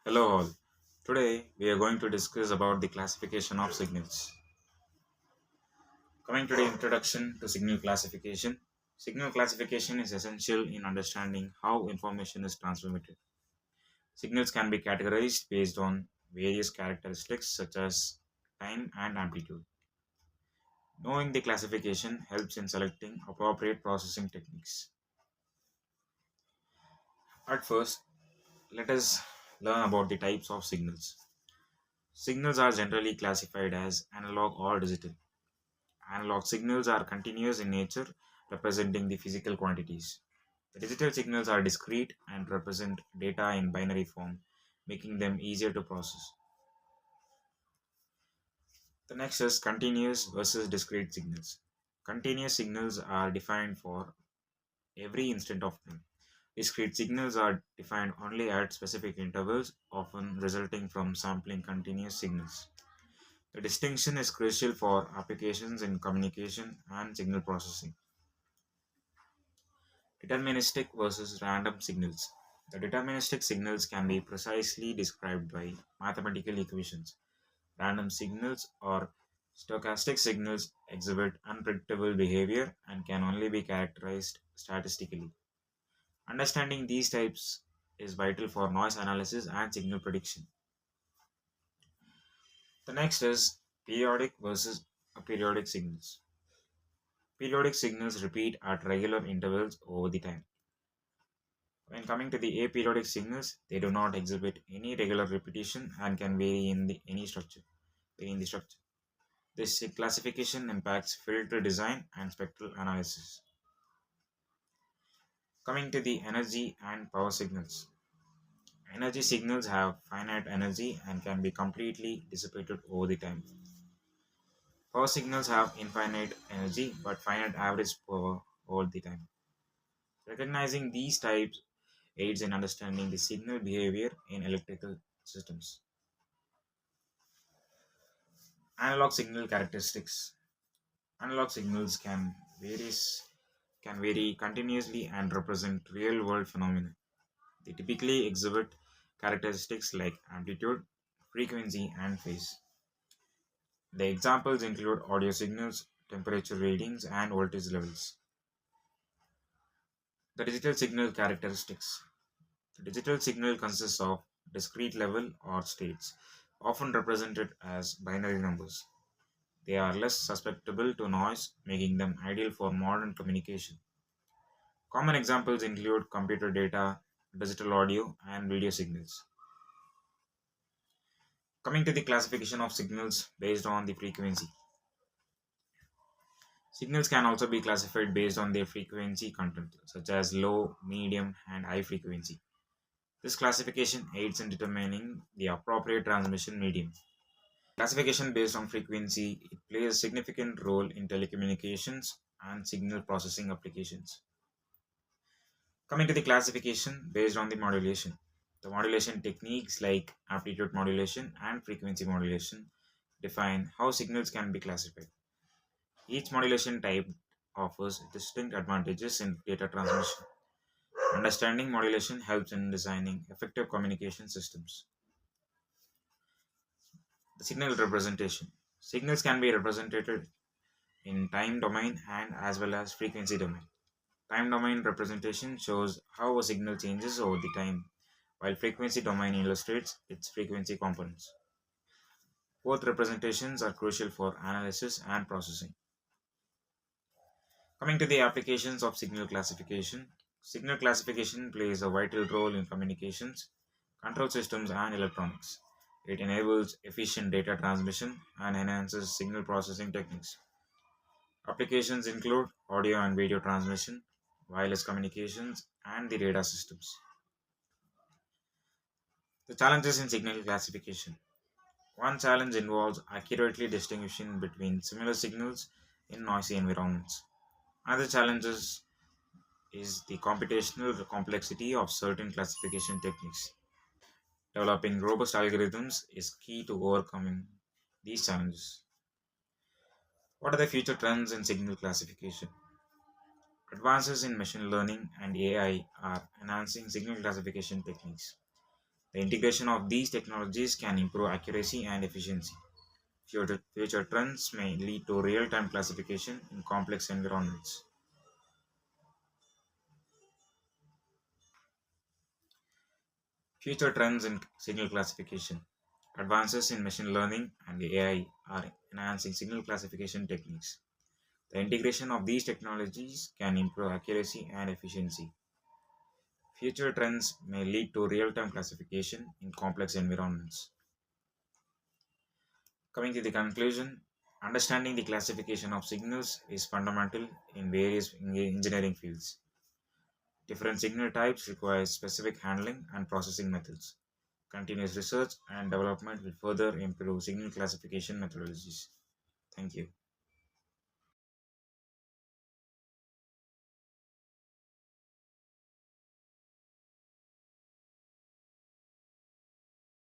Hello all. Today we are going to discuss about the classification of signals. Coming to the introduction to signal classification. Signal classification is essential in understanding how information is transmitted. Signals can be categorized based on various characteristics such as time and amplitude. Knowing the classification helps in selecting appropriate processing techniques. At first, let us learn about the types of signals. Signals are generally classified as analog or digital. Analog signals are continuous in nature, representing the physical quantities. The digital signals are discrete and represent data in binary form, making them easier to process. The next is continuous versus discrete signals. Continuous signals are defined for every instant of time. Discrete signals are defined only at specific intervals, often resulting from sampling continuous signals. The distinction is crucial for applications in communication and signal processing. Deterministic versus random signals. The deterministic signals can be precisely described by mathematical equations. Random signals or stochastic signals exhibit unpredictable behavior and can only be characterized statistically. Understanding these types is vital for noise analysis and signal prediction. The next is periodic versus aperiodic signals. Periodic signals repeat at regular intervals over the time. When coming to the aperiodic signals, they do not exhibit any regular repetition and can vary in the structure. This classification impacts filter design and spectral analysis. Coming to the energy and power signals. Energy signals have finite energy and can be completely dissipated over the time. Power signals have infinite energy but finite average power over the time. Recognizing these types aids in understanding the signal behavior in electrical systems. Analog signal characteristics. Analog signals can vary continuously and represent real world phenomena. They typically exhibit characteristics like amplitude, frequency, and phase. The examples include audio signals, temperature readings, and voltage levels. The digital signal characteristics. The digital signal consists of discrete level or states, often represented as binary numbers. They are less susceptible to noise, making them ideal for modern communication. Common examples include computer data, digital audio, and video signals. Coming to the classification of signals based on the frequency. Signals can also be classified based on their frequency content, such as low, medium, and high frequency. This classification aids in determining the appropriate transmission medium. Classification based on frequency it plays a significant role in telecommunications and signal processing applications. Coming to the classification based on the modulation. The modulation techniques like amplitude modulation and frequency modulation define how signals can be classified. Each modulation type offers distinct advantages in data transmission. Understanding modulation helps in designing effective communication systems. The signal representation. Signals can be represented in time domain and as well as frequency domain. Time domain representation shows how a signal changes over the time, while frequency domain illustrates its frequency components. Both representations are crucial for analysis and processing. Coming to the applications of signal classification plays a vital role in communications, control systems, and electronics. It enables efficient data transmission and enhances signal processing techniques. Applications include audio and video transmission, wireless communications, and the radar systems. The challenges in signal classification. One challenge involves accurately distinguishing between similar signals in noisy environments. Another challenge is the computational complexity of certain classification techniques. Developing robust algorithms is key to overcoming these challenges. What are the future trends in signal classification? Advances in machine learning and AI are enhancing signal classification techniques. The integration of these technologies can improve accuracy and efficiency. Future trends may lead to real time classification in complex environments. Future trends in signal classification. Advances in machine learning and AI are enhancing signal classification techniques. The integration of these technologies can improve accuracy and efficiency. Future trends may lead to real time classification in complex environments. Coming to the conclusion, understanding the classification of signals is fundamental in various engineering fields. Different signal types require specific handling and processing methods. Continuous research and development will further improve signal classification methodologies. Thank you.